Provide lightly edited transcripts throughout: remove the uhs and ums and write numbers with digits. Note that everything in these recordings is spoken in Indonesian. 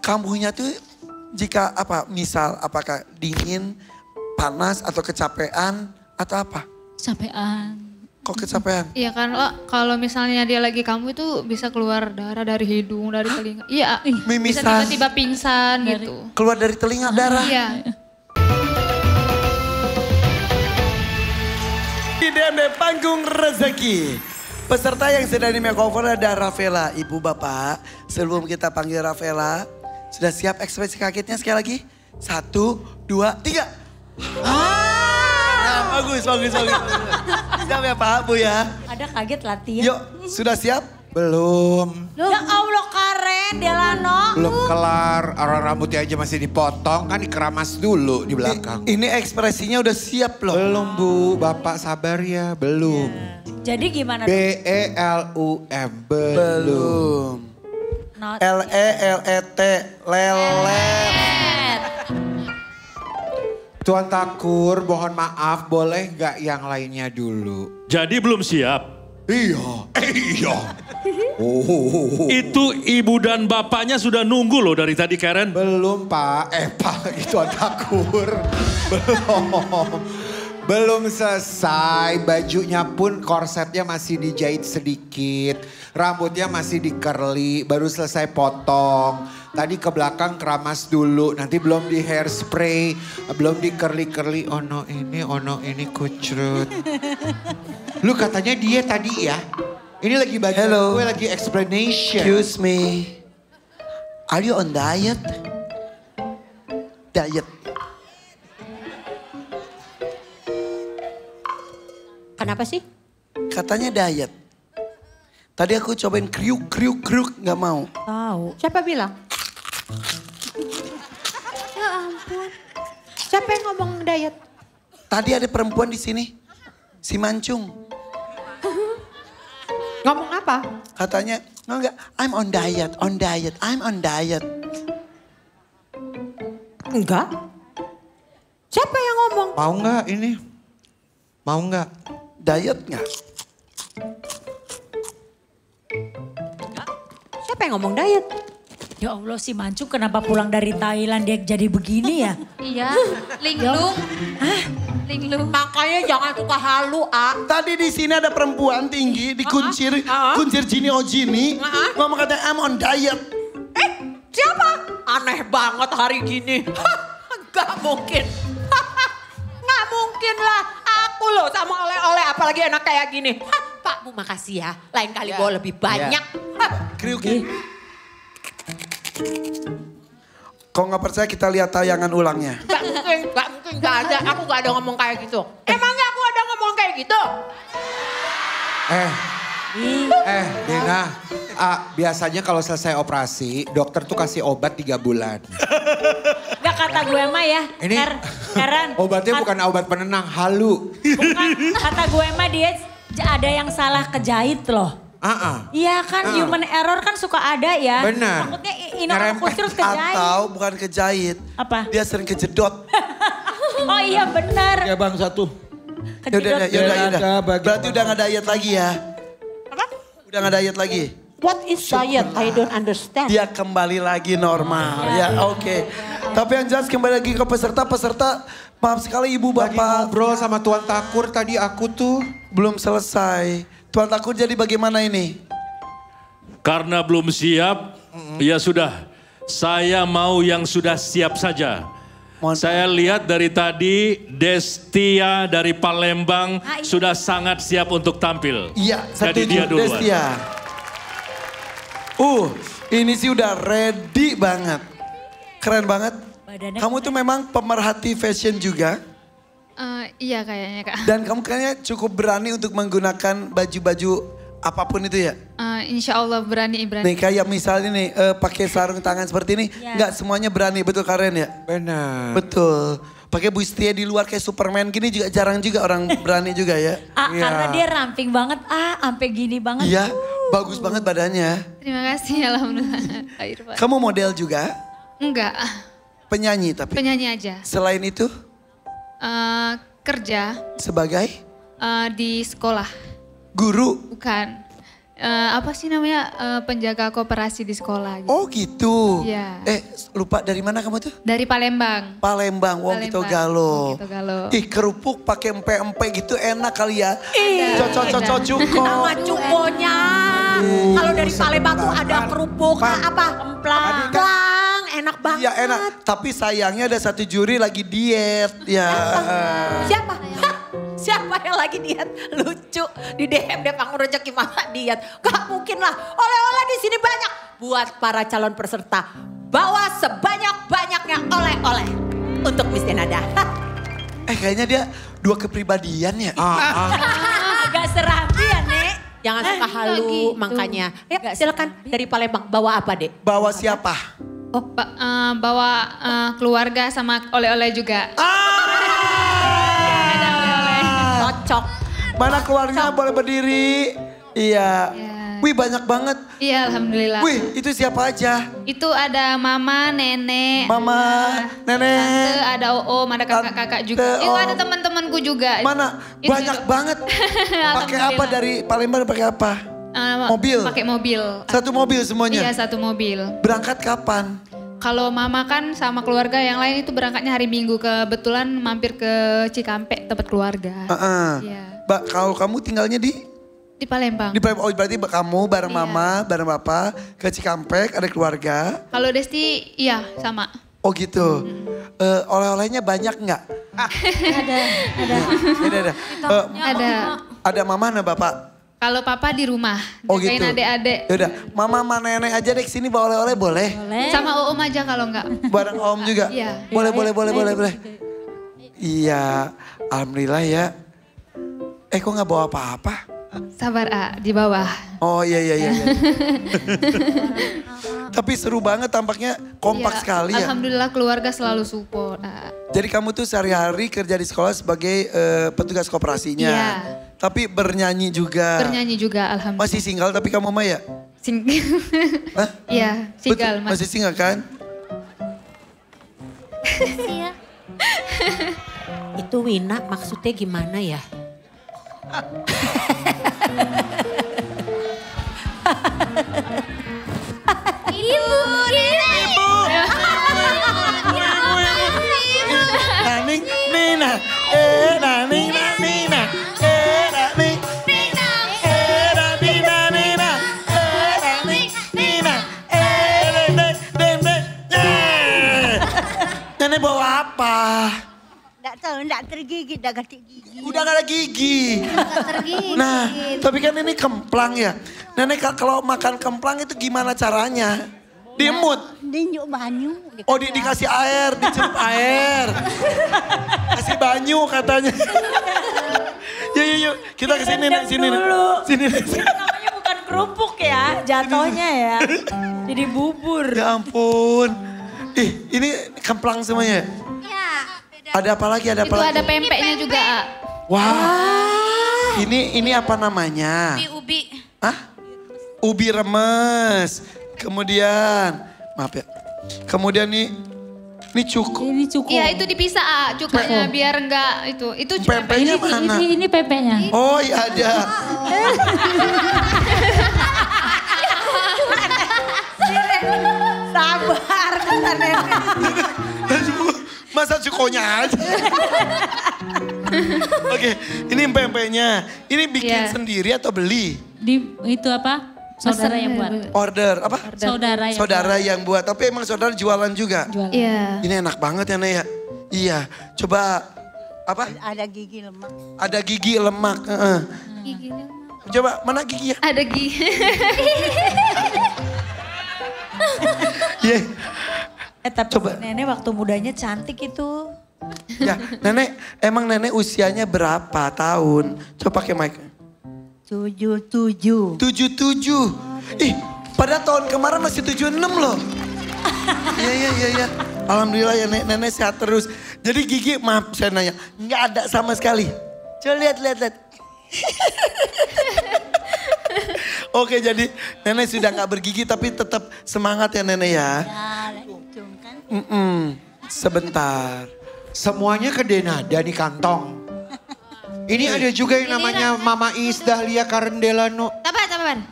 Kambuhnya tuh jika apa? Misal apakah dingin, panas atau kecapean atau apa? Capean. Kok kecapean? Iya kan kalau misalnya dia lagi kambuh itu bisa keluar darah dari hidung, dari telinga. Iya, bisa Mimisan. tiba-tiba pingsan gitu. Keluar dari telinga darah. Iya. Di DMD Panggung Rezeki. Peserta yang sedang di makeover ada Rafaela. Ibu bapak, sebelum kita panggil Rafaela, sudah siap ekspresi kagetnya sekali lagi? 1, 2, 3. Nah, bagus. Siap ya Pak, Bu ya? Ada kaget latihan. Yuk, sudah siap? Belum. Ya Allah keren Delano. Belum kelar, orang rambutnya aja masih dipotong, kan dikeramas dulu di belakang. Ini ekspresinya udah siap loh. Belum Bu, Bapak sabar ya, belum. Jadi gimana? BELUM, belum. Belum. LELET, lelet. Tuan Takur, mohon maaf, boleh nggak yang lainnya dulu? Jadi belum siap. Iya. Oh. Itu ibu dan bapaknya sudah nunggu loh dari tadi Karen. Belum Pak, Pak itu Tuan Takur. Belum selesai, bajunya pun korsetnya masih dijahit sedikit. Rambutnya masih di-curly, baru selesai potong. Tadi ke belakang keramas dulu, nanti belum di hairspray, belum di curly-curly. Ono ini kucrut. Lu katanya dia tadi ya? Ini lagi bagian gue lagi explanation. Excuse me. Are you on diet? Diet. Kenapa sih? Katanya diet. Tadi aku cobain kriuk, nggak mau. Tahu. Siapa bilang? Ya ampun. Siapa yang ngomong diet? Tadi ada perempuan di sini, si Mancung. Ngomong apa? Katanya, enggak, I'm on diet. Enggak. Siapa yang ngomong? Mau nggak ini? Mau nggak? Diet nggak? Siapa yang ngomong diet? Ya Allah si Mancung kenapa pulang dari Thailand dia jadi begini ya? Iya, linglung. Linglung. Makanya jangan suka halu, Tadi di sini ada perempuan tinggi, dikuncir, kuncir Jini Ojini. Ngomong katanya, I'm on diet. Siapa? Aneh banget hari gini. Gak mungkin. Gak mungkin lah. Aku loh sama oleh-oleh apalagi enak kayak gini. Pak Bu makasih ya. Lain kali bawa lebih banyak. Kriuk. Kok nggak percaya kita lihat tayangan ulangnya. Gak mungkin gak ada. Aku gak ada ngomong kayak gitu. Emangnya aku ada ngomong kayak gitu? Dina, biasanya kalau selesai operasi, dokter tuh kasih obat 3 bulan. Gak kata gue mah ya, Ini Karen. obatnya bukan obat penenang, halu. Bukan, kata gue mah dia ada yang salah kejahit loh. Iya kan human error kan suka ada ya. Benar. Takutnya terus kejahit. Atau bukan kejahit. Apa? Dia sering kejedot. Oh iya benar. Ya bang satu. Yaudah. Berarti udah nggak diet lagi ya? Apa? Udah nggak diet lagi? What is diet? I don't understand. Dia kembali lagi normal. Ya oke. Tapi yang jelas kembali lagi ke peserta. Maaf sekali ibu Lagi bapak. ngobrol sama Tuan Takur tadi aku tuh. Belum selesai. Tuan Takur jadi bagaimana ini? Karena belum siap, ya sudah. Saya mau yang sudah siap saja. Saya lihat dari tadi Destia dari Palembang sudah sangat siap untuk tampil. Iya, jadi dia duluan. Destia. Ini sih udah ready banget. Keren banget. Badannya Kamu tuh memang pemerhati fashion juga. Iya kayaknya Kak. Dan kamu kayaknya cukup berani untuk menggunakan baju-baju apapun itu ya. Insya Allah berani. Nih kayak misalnya nih pakai sarung tangan seperti ini. Nggak semuanya berani, betul Karen ya? Benar. Betul. Pakai bustier di luar kayak Superman gini juga jarang juga orang berani juga ya. Karena dia ramping banget, sampai gini banget. Iya, bagus banget badannya. Terima kasih alhamdulillah Kak Irfan. Kamu model juga? Enggak, Penyanyi tapi? penyanyi aja. Selain itu? Kerja Sebagai? di sekolah. Guru? Bukan. apa sih namanya penjaga koperasi di sekolah. Gitu. Oh gitu. Iya. Lupa dari mana kamu tuh? Dari Palembang. Palembang, Wong Kito Galo. Ih kerupuk pakai empe-empe gitu enak kali ya. Cocok-cocok cuko. Sama cukonya. Kalau dari Palembang tuh ada kerupuk apa? Kemplang. Enak banget. Iya enak. Tapi sayangnya ada satu juri lagi diet. Ya. Siapa? Siapa yang lagi diet? Lucu. Di DM Depang Rezeki masa diet. Gak mungkin lah. Oleh-oleh di sini banyak. Buat para calon peserta. Bawa sebanyak-banyaknya oleh-oleh. Untuk Miss Denada. Kayaknya dia dua kepribadian ya. Agak serabi ya Nek. Jangan suka halu makanya. Ya silakan dari Palembang. Bawa apa Dek? Bawa siapa? Oh, bawa keluarga sama oleh-oleh juga. Ada oleh-oleh. Cocok. Mana keluarga boleh berdiri? Iya. Wih banyak banget. Iya alhamdulillah. Wih itu siapa aja? Itu ada mama, nenek. Mama, nenek. Tante, ada om, ada kakak-kakak juga. Itu ada teman-temanku juga. Mana? Itu Banyak juga. banget. Pakai apa dari Palembang pakai apa? Mobil? Pakai mobil. Satu mobil semuanya? Iya satu mobil. Berangkat kapan? Kalau mama kan sama keluarga yang lain itu berangkatnya hari Minggu. Kebetulan mampir ke Cikampek tempat keluarga. Iya. Mbak kalau kamu tinggalnya di Palembang. Di Palembang. Oh berarti kamu bareng mama, bareng papa ke Cikampek ada keluarga. Kalau Desti iya sama. Oh gitu. Oleh-olehnya banyak nggak? Ada. Ada. Ada mama dan bapak? Kalau papa di rumah, Oh jagain gitu. adik-adik. Yaudah, mama sama nenek aja deh kesini bawa oleh-oleh boleh? Sama om aja kalau enggak. Bareng om juga? Iya. Boleh. Iya, alhamdulillah ya. Kok nggak bawa apa-apa? Sabar di bawah. Oh iya. Tapi seru banget tampaknya kompak Iya, sekali ya. Alhamdulillah keluarga selalu support. Jadi kamu tuh sehari-hari kerja di sekolah sebagai petugas koperasinya. Iya. Tapi bernyanyi juga. Bernyanyi juga alhamdulillah. Masih single tapi kamu mah ya? Hah? Iya, single Masih single kan? Iya. Itu Wina maksudnya gimana ya? Ibu. Naning, Nina, naning, Nina, naning, Nina, naning, Nina, Nenek bawa apa? Nggak tahu, nggak tergigit, nggak ganti gigi. Udah gak ada gigi. Nggak tergigit. Nah, tapi kan ini kemplang ya. Nenek kalau makan kemplang itu gimana caranya? Diemut. Dinyuk banyu. Oh dikasih air, dicelup air. Kasih banyu katanya. Yuk, kita ke sini nih, sini. Sini. Namanya bukan kerupuk ya, jatuhnya ya. Jadi bubur. Ya ampun. Ini kemplang semuanya. Ya. Ada apa lagi? Itu ada pempeknya juga. Wah. Ini apa namanya? Ubi. Hah? Ubi remes. Kemudian, maaf ya. Kemudian ini cukup. Ini cukup. Iya itu dipisah cukupnya biar enggak itu. Itu Pempeknya mana? Ini pempeknya. Oh iya ada. Sabar, kata nenek. Masa cukonya aja. Oke, ini pempeknya. Ini bikin Iya. sendiri atau beli? Itu apa? Saudara yang buat. Order apa? Saudara yang buat. Tapi emang saudara jualan juga. Jualan. Iya. Ini enak banget ya Nek ya. Iya, coba apa? Ada gigi lemak. Ada gigi lemak. Giginya. Coba mana gigi ya? Ada gigi. Iya. Tapi Coba. nenek waktu mudanya cantik itu. Ya, emang nenek usianya berapa tahun? Coba pakai mic. 77. 77. Pada tahun kemarin masih 76 loh. Iya. Alhamdulillah ya nenek sehat terus. Jadi gigi, maaf saya nanya, nggak ada sama sekali. Coba lihat. Oke, jadi nenek sudah nggak bergigi tapi tetap semangat ya nenek ya. Ya, untung kan. Sebentar. Semuanya ke Denada di kantong. Ini ada juga yang namanya Mama Is Dahlia Karendelano.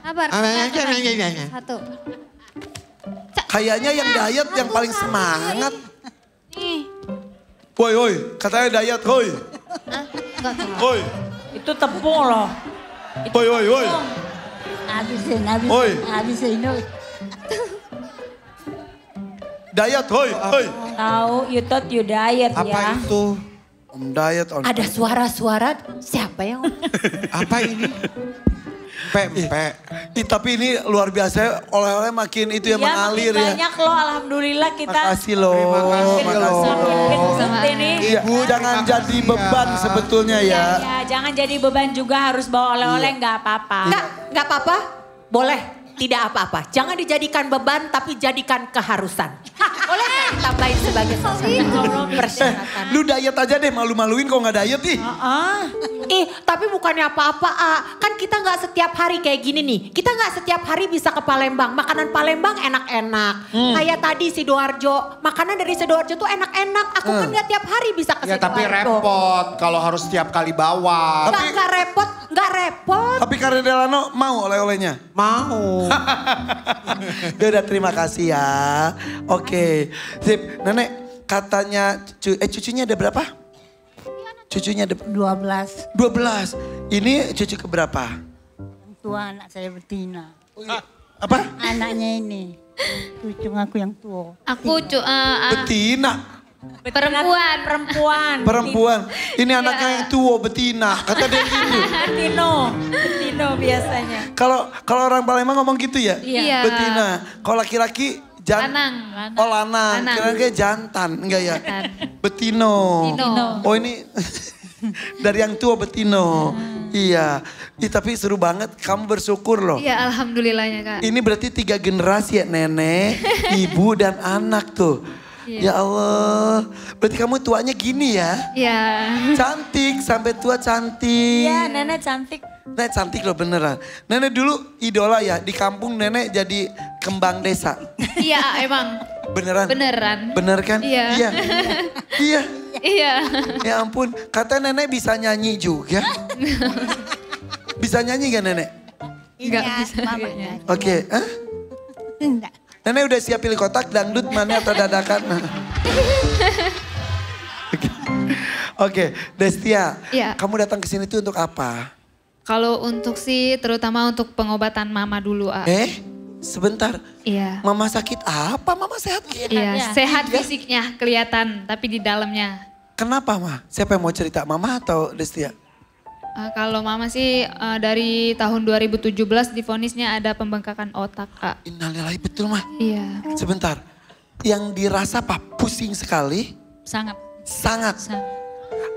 Sabar. Satu. Kayaknya yang diet yang paling semangat. Nih. Woi, katanya diet, woi. Enggak tahu. Woi, Itu tepung loh. woi. Habisin. Oi. Habisin. Diet, woi. Tahu, you thought you diet Apa ya. itu? Om diet, on. Ada suara-suara siapa yang Apa ini? Pempek. Tapi ini luar biasa, oleh-oleh makin itu yang Iya, mengalir makin ya. banyak loh, alhamdulillah kita. Makasih loh. Terima kasih Makasih loh. loh. Sama Ini. Ibu jangan jadi beban sebetulnya ya. Ya, jangan jadi beban juga harus bawa oleh-oleh nggak apa-apa. Nggak apa-apa? Boleh, tidak apa-apa. Jangan dijadikan beban tapi jadikan keharusan. Boleh nggak ditambahin sebagai persyaratan? Lu diet aja deh, malu-maluin kok nggak diet ih. Tapi bukannya apa-apa, kan kita nggak setiap hari kayak gini nih. Kita nggak setiap hari bisa ke Palembang. Makanan Palembang enak-enak. Kayak tadi Sidoarjo, makanan dari Sidoarjo tuh enak-enak. Aku kan nggak tiap hari bisa ke Ya Sidoarjo. tapi repot kalau harus setiap kali bawa. Nggak repot. Tapi Karen Delano mau oleh-olehnya? Mau. Ya udah terima kasih ya. Oke, sip. Nenek katanya cucunya ada berapa? Cucunya ada 12. 12. Ini cucu keberapa? Yang tua anak saya betina. Apa? Anaknya ini. Cucu aku yang tua. Aku Betina. perempuan. Ini anaknya yang tua betina. Kata dia gitu. Betino biasanya. Kalau orang Palembang ngomong gitu ya? Iya. Betina. Kalau laki-laki Lanang. Oh lanang. Kira-kira jantan. Enggak ya? Betino. Oh ini dari yang tua betino. Iya. Tapi seru banget. Kamu bersyukur loh. Iya, alhamdulillahnya Kak. Ini berarti 3 generasi ya, nenek, ibu dan anak tuh. Ya Allah, berarti kamu tuanya gini ya? Iya. Cantik, sampai tua cantik. Iya, nenek cantik. Nenek cantik loh beneran. Nenek dulu idola ya, di kampung nenek jadi kembang desa. Iya, emang. Beneran? Bener kan? Iya. Iya. Iya. Ya ampun, kata nenek bisa nyanyi juga. Bisa nyanyi gak nenek? Enggak Iya, bisa. mama. Oke, hah? Enggak. Nenek udah siap pilih kotak, dangdut, mana atau dadakan? Oke, Destia, Iya. kamu datang ke sini tuh untuk apa? Kalau untuk sih terutama untuk pengobatan mama dulu. Sebentar. Iya. Mama sakit apa? Mama sehat? Iya, sehat fisiknya kelihatan tapi di dalamnya. Kenapa, Ma? Siapa yang mau cerita? Mama atau Destia? Kalau mama sih dari tahun 2017 divonisnya ada pembengkakan otak, Kak. Innalillahi, betul, Ma. Iya. Sebentar. Yang dirasa apa? Pusing sekali? Sangat.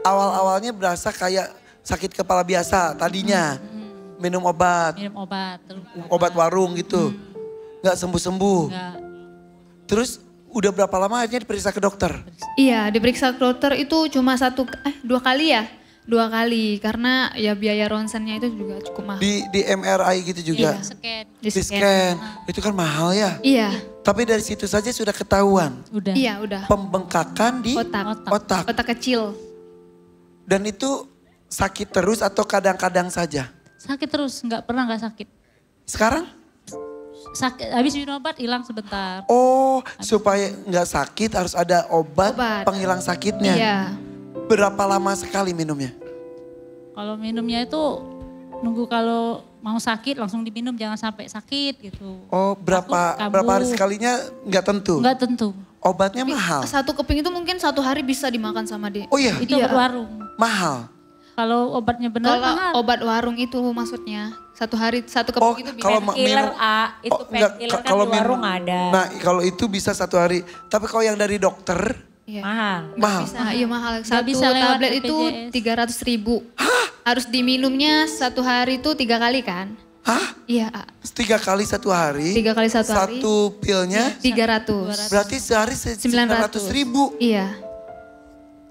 Awal-awalnya berasa kayak sakit kepala biasa tadinya. Minum obat. Minum obat. Terus Obat warung gitu. Nggak sembuh-sembuh. enggak. Terus udah berapa lama akhirnya diperiksa ke dokter? Iya, diperiksa ke dokter itu cuma 2 kali ya? 2 kali karena ya biaya ronsennya itu juga cukup mahal. Di MRI gitu juga? Iya. Scan. Di scan. Itu kan mahal ya? Iya. Tapi dari situ saja sudah ketahuan. Udah. Iya, udah. Pembengkakan di otak. Otak kecil. Dan itu sakit terus atau kadang-kadang saja? Sakit terus, pernah nggak sakit. Sekarang? Sakit, habis minum obat hilang sebentar. Oh, supaya nggak sakit harus ada obat penghilang sakitnya. Iya. Berapa lama sekali minumnya? Kalau minumnya itu nunggu kalau mau sakit langsung diminum, jangan sampai sakit gitu. Oh, berapa hari sekalinya nggak tentu? Nggak tentu. Obatnya mahal? Satu keping itu mungkin 1 hari bisa dimakan sama dia. Oh iya? Itu obat warung. Mahal? Kalau obatnya benar Kalau mahal. obat warung itu maksudnya 1 hari 1 keping itu bisa. kalau Painkiller itu enggak, painkiller kan kalau di warung ada. Nah, kalau itu bisa 1 hari. Tapi kalau yang dari dokter, Iya. Mahal. mahal. Bisa, iya mahal. Nggak Satu bisa lewat tablet itu BPJS. 300.000. Harus diminumnya 1 hari itu 3 kali kan? Hah? Iya. 3 kali 1 hari? 3 kali 1 hari. 1 pilnya? 300. Berarti sehari 900.000. Iya.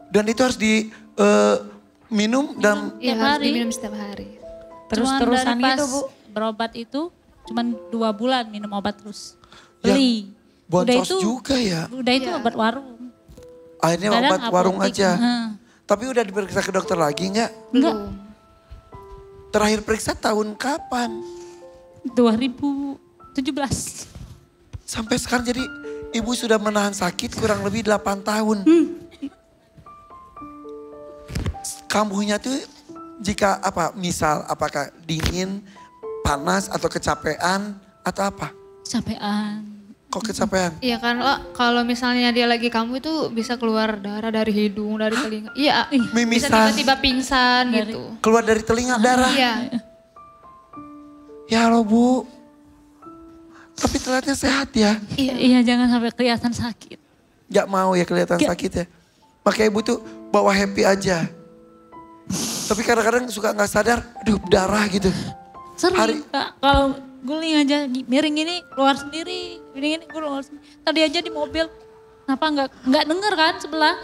Dan itu harus minum dan Iya Tiap harus hari. diminum setiap hari. Terus-terusan Cuman dari gitu pas- Bu. Berobat itu cuman 2 bulan minum obat terus. Ya, Beli. boncos juga ya. Udah itu obat warung. Akhirnya Kadang obat warung apotik. aja. Tapi udah diperiksa ke dokter lagi nggak? Belum. Terakhir periksa tahun kapan? 2017. Sampai sekarang jadi ibu sudah menahan sakit kurang lebih 8 tahun. Kambuhnya tuh jika apa, misal apakah dingin, panas atau kecapean atau apa? Capean. Kok kecapean? Iya kan kalau misalnya dia lagi kambuh itu bisa keluar darah dari hidung, dari telinga. Iya, bisa Mimisan. tiba-tiba pingsan gitu. Keluar dari telinga darah. Iya. Ya Allah Bu. Tapi terlihatnya sehat ya. Iya, jangan sampai kelihatan sakit. Gak mau ya kelihatan sakit ya. Makanya ibu tuh bawa happy aja. Tapi kadang-kadang suka gak sadar, aduh darah gitu. Sering Kak, kalau guling aja miring ini keluar sendiri, miring ini keluar sendiri. Tadi aja di mobil, kenapa nggak denger kan sebelah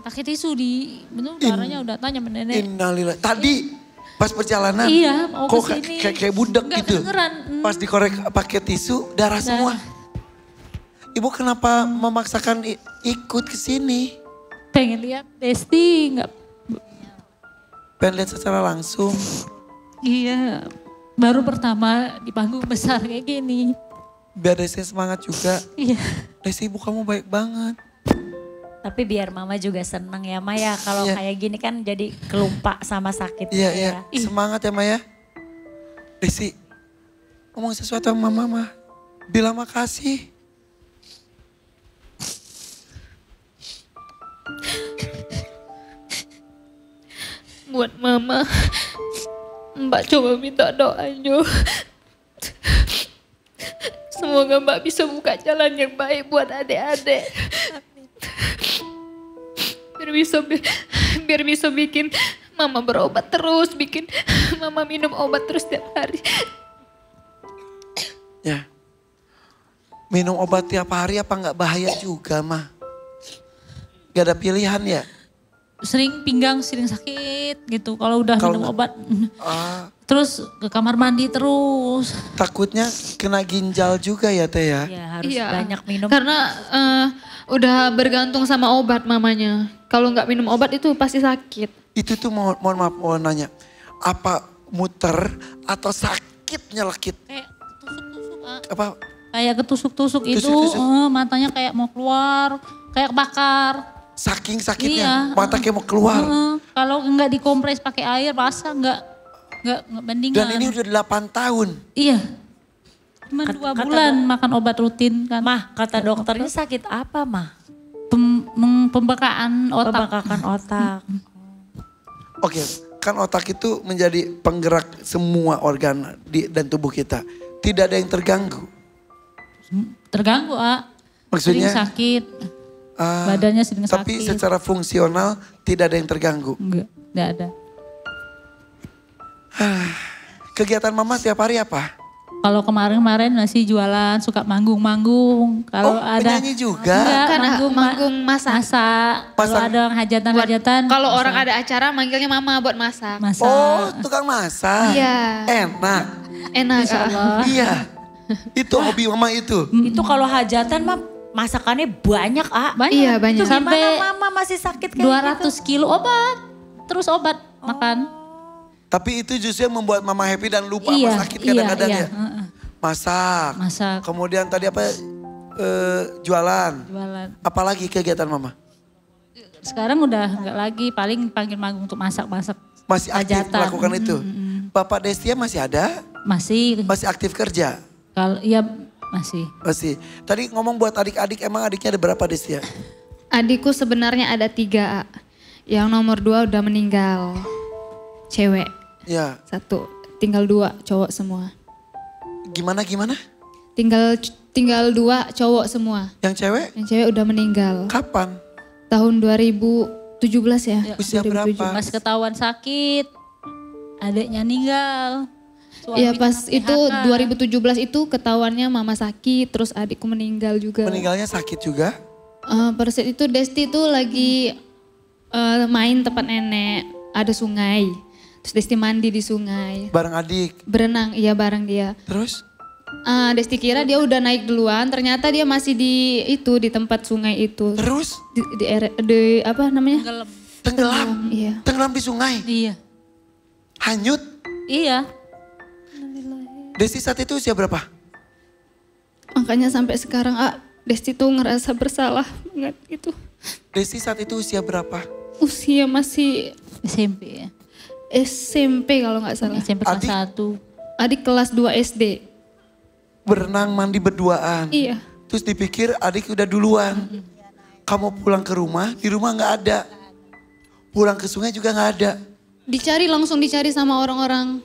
pakai tisu di, betul darahnya udah tanya nenek. Innalillah. Tadi pas perjalanan, Iya, mau kok kesini. kayak budak Nggak gitu. kedengeran. Pas dikorek pakai tisu, darah semua. Ibu kenapa memaksakan ikut ke sini? Pengen lihat Desti, nggak. Pengen lihat secara langsung. Iya, baru pertama di panggung besar kayak gini. Biar Desi semangat juga. Iya. Desi ibu kamu baik banget. Tapi biar mama juga seneng ya Maya, kalau Iya. kayak gini kan jadi kelumpak sama sakit. Iya, iya. Semangat ya Maya. Desi, ngomong sesuatu sama mama. Bilang makasih. Buat mama, Mbak coba minta doanya. Semoga Mbak bisa buka jalan yang baik buat adik-adik. Biar bisa bikin mama berobat terus, bikin mama minum obat terus tiap hari. Ya. Minum obat tiap hari apa nggak bahaya juga mah? Gak ada pilihan ya? Sering pinggang, sering sakit gitu kalau udah Kalau minum nggak- obat. Terus Terus ke kamar mandi terus. takutnya kena ginjal juga ya Teh ya? Ya harus Iya. banyak minum. Karena udah bergantung sama obat mamanya. Kalau nggak minum obat itu pasti sakit. Itu tuh mohon maaf mau nanya. Apa muter atau sakit nyelekit? Kayak ketusuk-tusuk. Apa? Kayak ketusuk-tusuk itu Tusuk-tusuk. matanya kayak mau keluar, kayak bakar. Saking sakitnya Iya. mata kayak mau keluar. Kalau nggak dikompres pakai air basah nggak bandingan. Dan ini udah 8 tahun. Iya. Cuma 2 bulan makan obat rutin kan. Mah, kata dokternya sakit apa, Mah? Pembekaan otak. Pembengkakan otak. Oke, kan otak itu menjadi penggerak semua organ dan tubuh kita. Tidak ada yang terganggu. Terganggu, Maksudnya? Sering sakit. Badannya sering Tapi sakit. secara fungsional tidak ada yang terganggu. Enggak ada. Kegiatan mama tiap hari apa? Kalau kemarin masih jualan, suka manggung-manggung. Kalau ada penyanyi juga? Enggak, Kan manggung masak. Masak. Kalau ada hajatan-hajatan. Kalau masak. orang ada acara manggilnya mama buat masak. Masak. Oh, tukang masak. Iya. Enak. Enak. Insya Allah. Iya. Itu hobi mama itu. Itu kalau hajatan mah masakannya banyak, Banyak. Iya, banyak. Itu Sampai gimana mama masih sakit kayak 200 kilo obat. Terus obat makan. Tapi itu justru yang membuat mama happy dan lupa Iya, sama sakit kadang-kadang iya, ya. Masak. Masak. Kemudian tadi apa? Jualan. Jualan. Apalagi kegiatan mama? Sekarang udah enggak lagi, paling panggil manggung untuk masak-masak. Masih aktif Hajatan. melakukan itu? Bapak Destia masih ada? Masih. Masih aktif kerja? Kalau iya masih. Masih. Tadi ngomong buat adik-adik, emang adiknya ada berapa Destia? Adikku sebenarnya ada 3. Yang nomor 2 udah meninggal. Cewek. Ya. 1. Tinggal 2 cowok semua. Gimana? Tinggal 2 cowok semua. Yang cewek? Yang cewek udah meninggal. Kapan? Tahun 2017 ya. Usia berapa? Pas ketahuan sakit, adiknya meninggal. Iya pas itu 2017 itu ketahuannya mama sakit, terus adikku meninggal juga. Meninggalnya sakit juga? Pada saat itu Desti tuh lagi main tempat nenek, ada sungai. Terus Desti mandi di sungai. Bareng adik? Berenang, iya bareng dia. Terus? Desti kira dia udah naik duluan, ternyata dia masih di tempat sungai itu. Terus? Di apa namanya? Tenggelam? Iya. Tenggelam di sungai? Iya. Hanyut? Iya. Desti saat itu usia berapa? Makanya sampai sekarang Desti tuh ngerasa bersalah banget gitu. Desti saat itu usia berapa? Usia masih SMP ya. SMP kalau nggak salah. SMP kelas Adik? 1. Adik kelas 2 SD. Berenang mandi berduaan. Iya. Terus dipikir adik udah duluan. Kamu pulang ke rumah, di rumah nggak ada. Pulang ke sungai juga nggak ada. Langsung dicari sama orang-orang.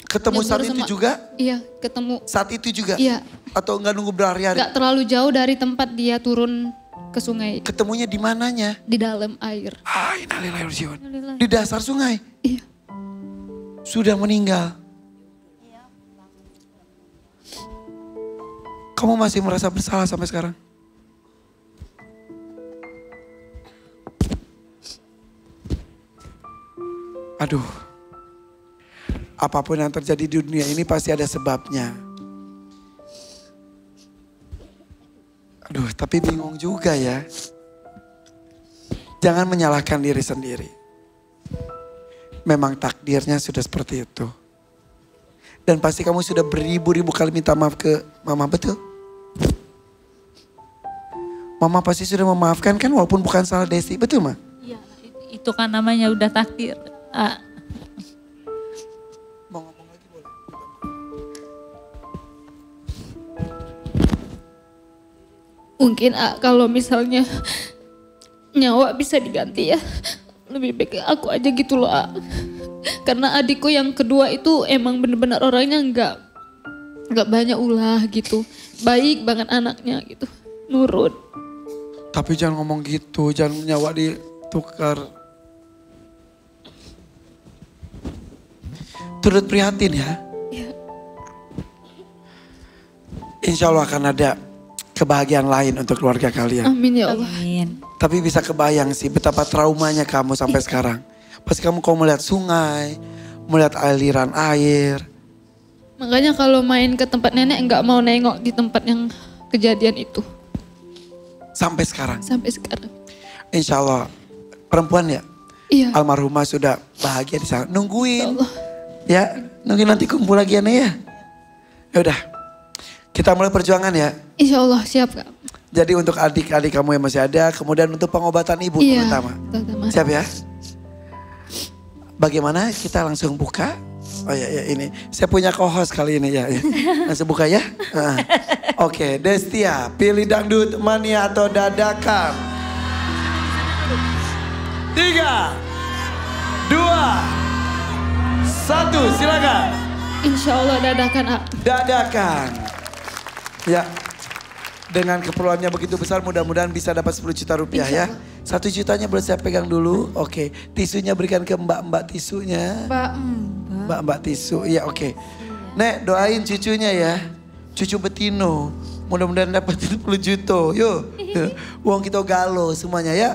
Ketemu Yang saat baru itu sama- juga? Iya, ketemu. Saat itu juga? Iya. Atau nggak nunggu berhari-hari? Gak terlalu jauh dari tempat dia turun ke sungai. Ketemunya di mananya? Di dalam air. Innalillahi wa inna ilaihi raji'un. Di dasar sungai? Iya. Sudah meninggal. Kamu masih merasa bersalah sampai sekarang? Aduh. Apapun yang terjadi di dunia ini pasti ada sebabnya. Aduh, tapi bingung juga ya. Jangan menyalahkan diri sendiri. Memang takdirnya sudah seperti itu. Dan pasti kamu sudah beribu-ribu kali minta maaf ke mama, betul? Mama pasti sudah memaafkan kan walaupun bukan salah Desti, betul Ma? Iya, itu kan namanya udah takdir. Mau ngomong lagi boleh? Mungkin kalau misalnya nyawa bisa diganti ya. Lebih baik aku aja gitu loh. Karena adikku yang kedua itu emang bener-bener orangnya nggak banyak ulah gitu. Baik banget anaknya gitu. Nurut. Tapi jangan ngomong gitu, jangan nyawa ditukar. Turut prihatin ya. Iya. Insya Allah akan ada kebahagiaan lain untuk keluarga kalian. Amin ya Allah. Amin. Tapi bisa kebayang sih betapa traumanya kamu sampai sekarang. Pas kamu melihat sungai, melihat aliran air. Makanya kalau main ke tempat nenek nggak mau nengok di tempat yang kejadian itu. Sampai sekarang. Sampai sekarang. Insya Allah perempuan ya. Iya. Almarhumah sudah bahagia di sana. Ya Nungguin. Allah. Ya, nungguin nanti kumpul lagi ya. Ya udah. Kita mulai perjuangan ya. Insya Allah siap Kak. Jadi untuk adik-adik kamu yang masih ada, kemudian untuk pengobatan ibu Iya. terutama. Terutama. Siap ya? Bagaimana kita langsung buka? Oh ya ini. Saya punya co-host kali ini ya. Langsung buka ya. Oke, Destia, pilih dangdut mania atau dadakan? 3, 2, 1, silakan. Insya Allah dadakan Dadakan. Ya, dengan keperluannya begitu besar mudah-mudahan bisa dapat 10 juta rupiah ya. 1 jutanya boleh saya pegang dulu. Oke, tisunya berikan ke mbak-mbak tisunya. Mbak-mbak tisu, iya oke. Nek doain cucunya ya. Cucu betino. Mudah-mudahan dapat 10 juta. Yuk, uang kita galo semuanya ya.